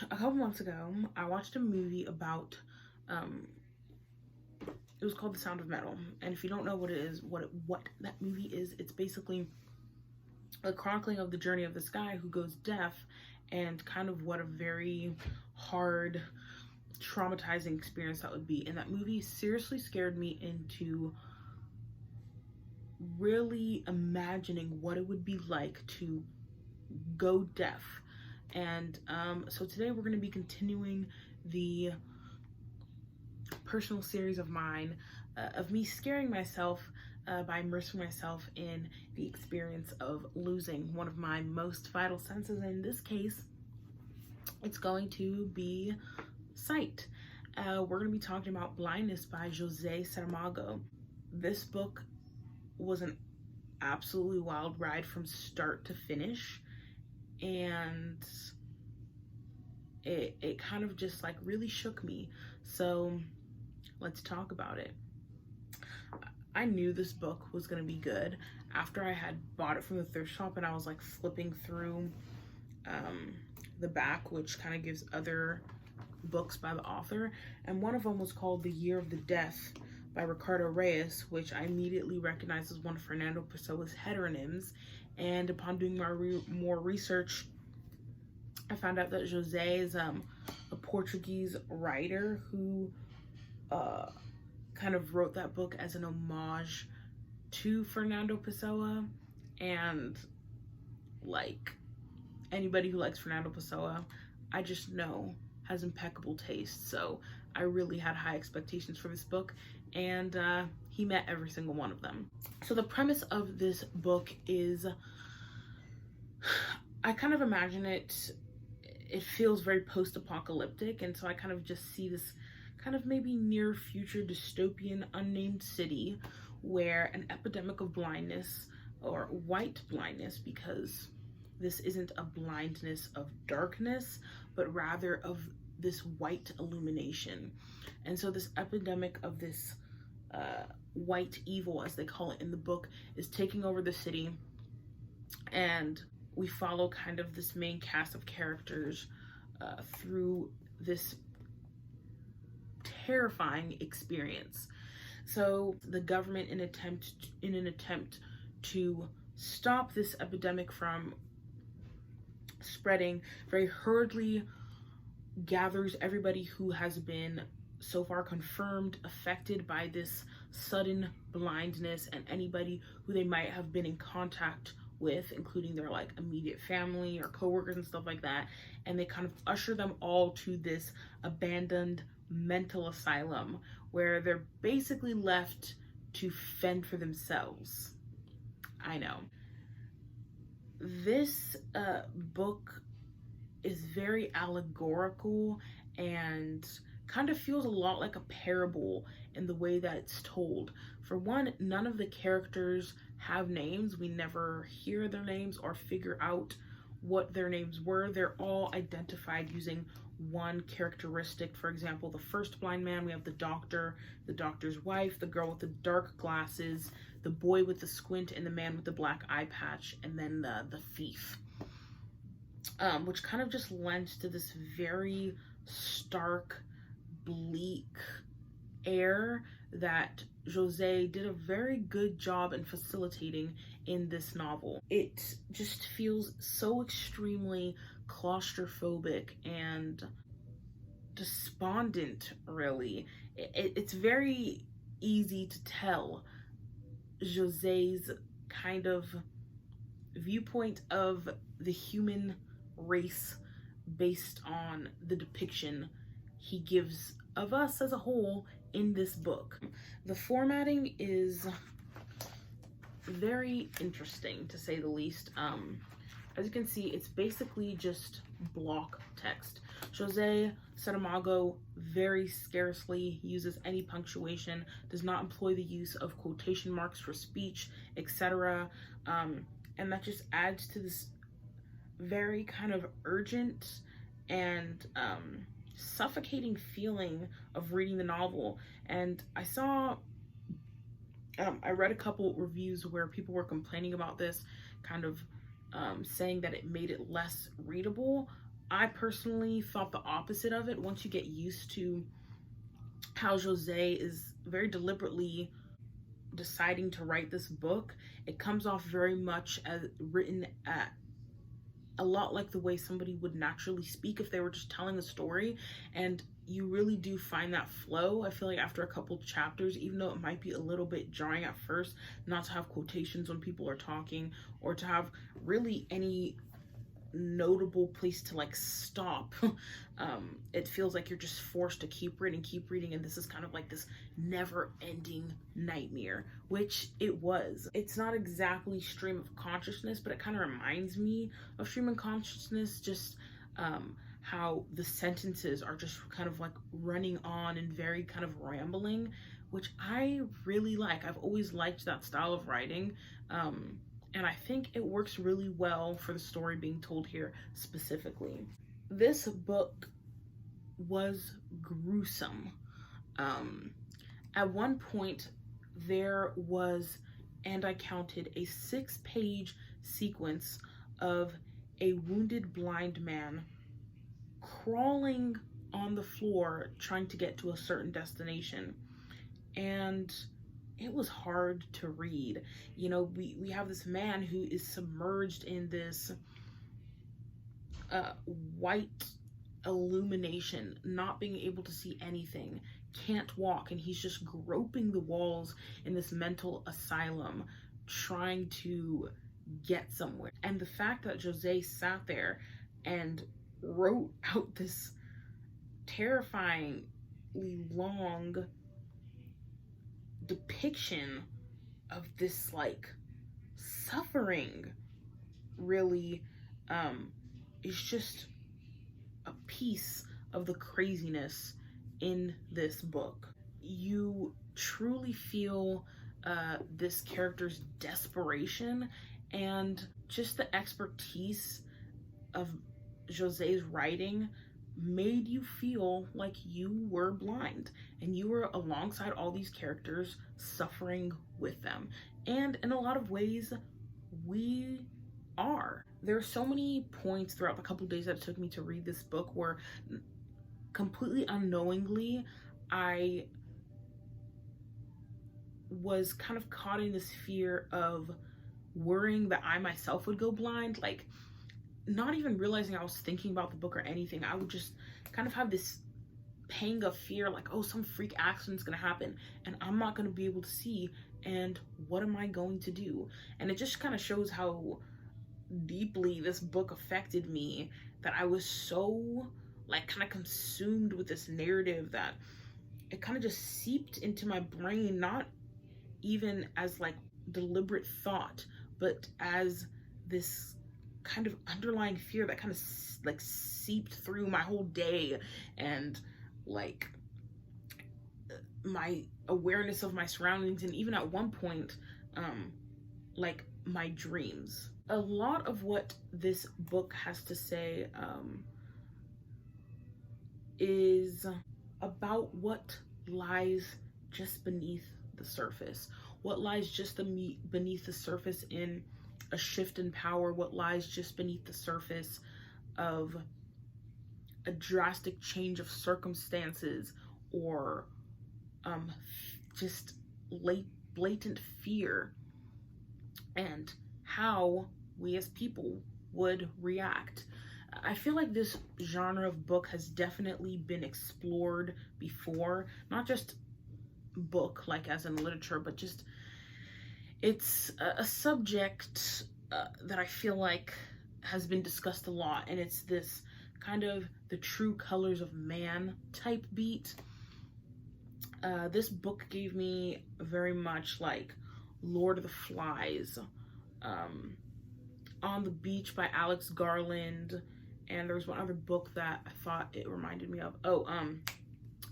a couple months ago, I watched a movie about, it was called The Sound of Metal. And if you don't know what it is, what that movie is, it's basically a chronicling of the journey of this guy who goes deaf, and kind of what a very hard, traumatizing experience that would be. And that movie seriously scared me into really imagining what it would be like to go deaf. And so today we're going to be continuing the personal series of mine of me scaring myself by immersing myself in the experience of losing one of my most vital senses. In this case, it's going to be sight. We're going to be talking about Blindness by José Saramago. This book was an absolutely wild ride from start to finish, and it kind of just like really shook me. So let's talk about it. I knew this book was going to be good after I had bought it from the thrift shop, and I was like flipping through the back, which kind of gives other books by the author, and one of them was called The Year of the Death by Ricardo Reyes, which I immediately recognized as one of Fernando Pessoa's heteronyms. And upon doing my more research, I found out that José is a Portuguese writer who kind of wrote that book as an homage to Fernando Pessoa. And like anybody who likes Fernando Pessoa, I just know has impeccable taste. So I really had high expectations for this book, and he met every single one of them. So the premise of this book is, I kind of imagine it feels very post-apocalyptic, and so I kind of just see this kind of maybe near future dystopian unnamed city where an epidemic of blindness, or white blindness, because this isn't a blindness of darkness, but rather of this white illumination. And so this epidemic of this white evil, as they call it in the book, is taking over the city. And we follow kind of this main cast of characters through this terrifying experience. So the government, in an attempt to stop this epidemic from spreading, very hurriedly gathers everybody who has been so far confirmed affected by this sudden blindness, and anybody who they might have been in contact with, including their like immediate family or coworkers and stuff like that, and they kind of usher them all to this abandoned mental asylum where they're basically left to fend for themselves. I know. This book is very allegorical and kind of feels a lot like a parable in the way that it's told. For one, none of the characters have names. We never hear their names or figure out what their names were. They're all identified using one characteristic. For example, the first blind man, we have the doctor, the doctor's wife, the girl with the dark glasses, the boy with the squint, and the man with the black eye patch, and then the thief. Which kind of just lends to this very stark, bleak air that José did a very good job in facilitating in this novel. It just feels so extremely claustrophobic and despondent, really. It's very easy to tell José's kind of viewpoint of the human race based on the depiction he gives of us as a whole in this book. The formatting is very interesting, to say the least. As you can see, it's basically just block text. José Saramago very scarcely uses any punctuation, does not employ the use of quotation marks for speech, etc. And that just adds to this very kind of urgent and suffocating feeling of reading the novel. And I read a couple reviews where people were complaining about this, kind of saying that it made it less readable. I personally thought the opposite of it. Once you get used to how José is very deliberately deciding to write this book, it comes off very much as written at a lot like the way somebody would naturally speak if they were just telling a story. And you really do find that flow. I feel like after a couple chapters, even though it might be a little bit jarring at first not to have quotations when people are talking, or to have really any notable place to like stop, it feels like you're just forced to keep reading, and this is kind of like this never-ending nightmare, which it was. It's not exactly stream of consciousness, but it kind of reminds me of stream of consciousness, just how the sentences are just kind of like running on and very kind of rambling, which I really like. I've always liked that style of writing, and I think it works really well for the story being told here specifically. This book was gruesome. At one point, there was, and I counted, a 6-page sequence of a wounded blind man crawling on the floor trying to get to a certain destination. And it was hard to read. You know, we have this man who is submerged in this white illumination, not being able to see anything, can't walk, and he's just groping the walls in this mental asylum trying to get somewhere. And the fact that José sat there and wrote out this terrifyingly long depiction of this like suffering really is just a piece of the craziness in this book. You truly feel this character's desperation, and just the expertise of José's writing made you feel like you were blind and you were alongside all these characters suffering with them. And in a lot of ways, we are. There are so many points throughout the couple days that it took me to read this book where completely unknowingly I was kind of caught in this fear of worrying that I myself would go blind, like not even realizing I was thinking about the book or anything. I would just kind of have this pang of fear, like, oh, some freak accident's gonna happen and I'm not gonna be able to see, and what am I going to do? And it just kind of shows how deeply this book affected me, that I was so like kind of consumed with this narrative that it kind of just seeped into my brain, not even as like deliberate thought, but as this kind of underlying fear that kind of like seeped through my whole day, and like my awareness of my surroundings, and even at one point like my dreams. A lot of what this book has to say is about what lies just beneath the surface, what lies just beneath the surface in a shift in power, what lies just beneath the surface of a drastic change of circumstances, or just blatant fear, and how we as people would react. I feel like this genre of book has definitely been explored before, not just book like as in literature, but just it's a subject that I feel like has been discussed a lot, and it's this kind of the true colors of man type beat. This book gave me very much like Lord of the Flies, On the Beach by Alex Garland, and there was one other book that I thought it reminded me of.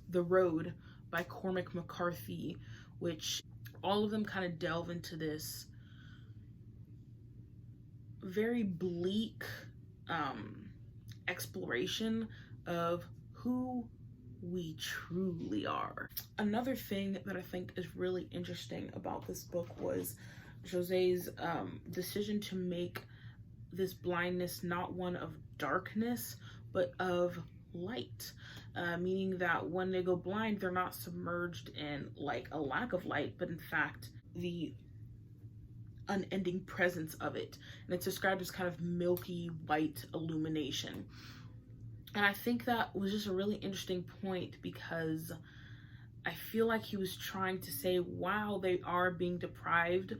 The Road by Cormac McCarthy, which all of them kind of delve into this very bleak exploration of who we truly are. Another thing that I think is really interesting about this book was José's decision to make this blindness not one of darkness, but of light, meaning that when they go blind, they're not submerged in like a lack of light, but in fact, the unending presence of it. And it's described as kind of milky white illumination. And I think that was just a really interesting point, because I feel like he was trying to say, wow, they are being deprived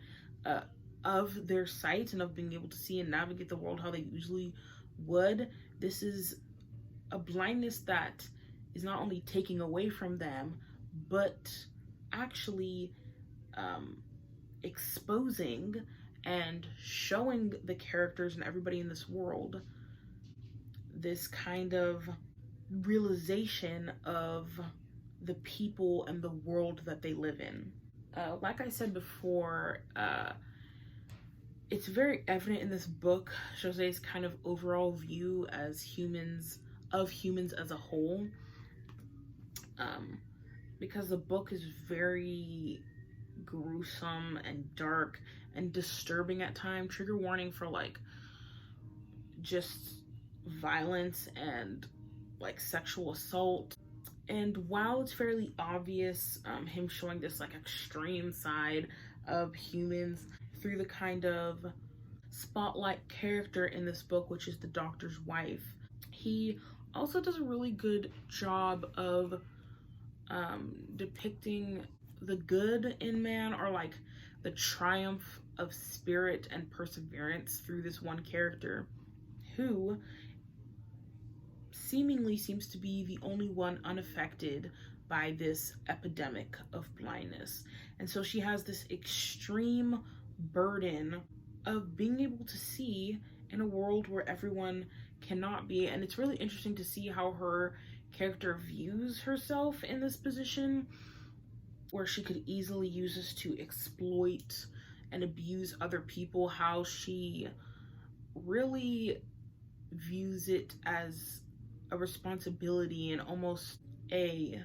of their sight and of being able to see and navigate the world how they usually would. This is a blindness that is not only taking away from them, but actually exposing and showing the characters and everybody in this world this kind of realization of the people and the world that they live in. Like I said before, it's very evident in this book, José's kind of overall view as humans, of humans as a whole, because the book is very gruesome and dark and disturbing at times. Trigger warning for like just violence and like sexual assault. And while it's fairly obvious, him showing this like extreme side of humans through the kind of spotlight character in this book, which is the doctor's wife, he also does a really good job of depicting the good in man, or like the triumph of spirit and perseverance through this one character who seemingly seems to be the only one unaffected by this epidemic of blindness. And so she has this extreme burden of being able to see in a world where everyone cannot be. And it's really interesting to see how her character views herself in this position, where she could easily use this to exploit and abuse other people, how she really views it as a responsibility and almost a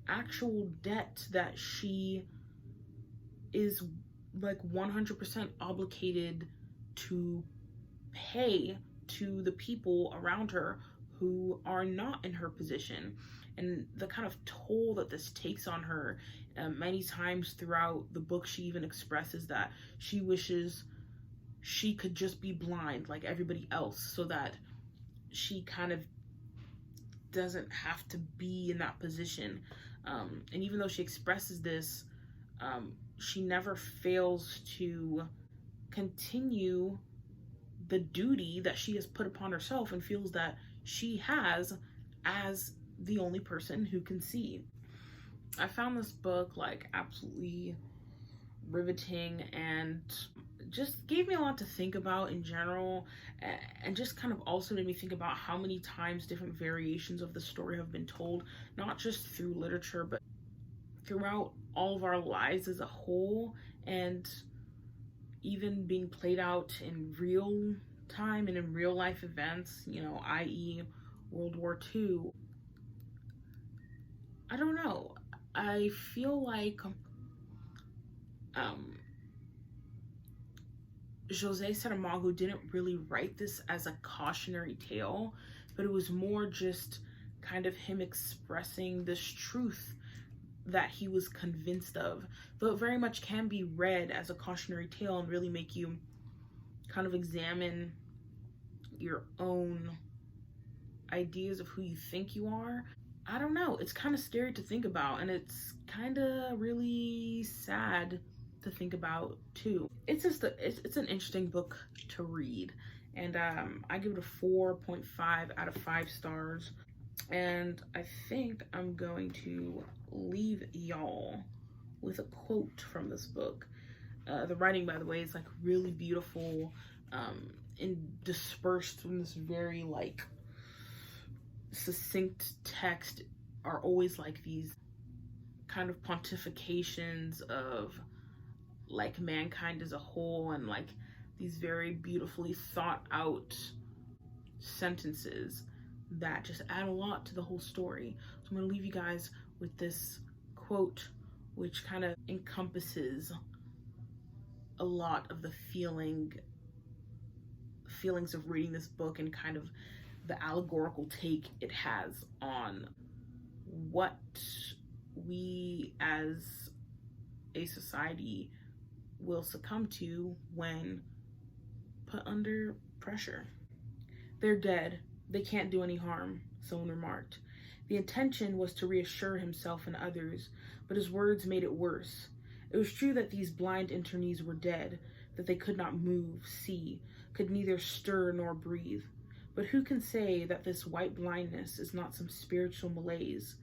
actual debt that she is like 100% obligated to pay to the people around her who are not in her position. And the kind of toll that this takes on her, many times throughout the book she even expresses that she wishes she could just be blind like everybody else, so that she kind of doesn't have to be in that position. And even though she expresses this, she never fails to continue the duty that she has put upon herself and feels that she has as the only person who can see. I found this book like absolutely riveting and just gave me a lot to think about in general, and just kind of also made me think about how many times different variations of the story have been told, not just through literature, but throughout all of our lives as a whole, and even being played out in real time and in real life events, you know, i.e. World War II. I don't know. I feel like José Saramago didn't really write this as a cautionary tale, but it was more just kind of him expressing this truth that he was convinced of, though it very much can be read as a cautionary tale and really make you kind of examine your own ideas of who you think you are. I don't know, it's kind of scary to think about, and it's kind of really sad to think about too. It's just it's an interesting book to read, and I give it a 4.5 out of 5 stars. And I think I'm going to leave y'all with a quote from this book. The writing, by the way, is like really beautiful, and dispersed from this very like succinct text are always like these kind of pontifications of like mankind as a whole, and like these very beautifully thought out sentences that just add a lot to the whole story. So I'm going to leave you guys with this quote, which kind of encompasses a lot of the feelings of reading this book, and kind of the allegorical take it has on what we as a society will succumb to when put under pressure. They're dead. They can't do any harm, someone remarked. The intention was to reassure himself and others, but his words made it worse. It was true that these blind internees were dead, that they could not move, see, could neither stir nor breathe. But who can say that this white blindness is not some spiritual malaise?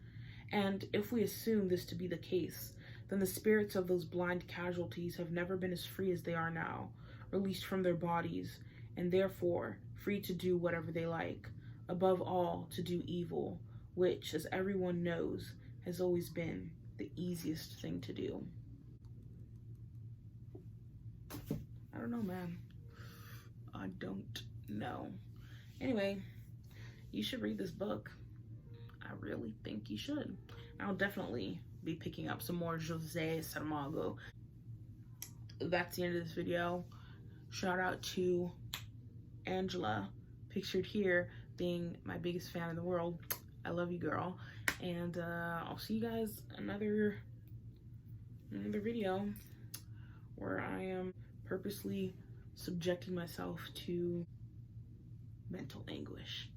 And if we assume this to be the case, then the spirits of those blind casualties have never been as free as they are now, released from their bodies, and therefore free to do whatever they like, above all to do evil, which, as everyone knows, has always been the easiest thing to do. I don't know, man. I don't know. Anyway, you should read this book. I really think you should. I'll definitely be picking up some more José Saramago. That's the end of this video. Shout out to Angela, pictured here, being my biggest fan in the world. I love you, girl. And I'll see you guys another video where I am purposely subjecting myself to mental anguish.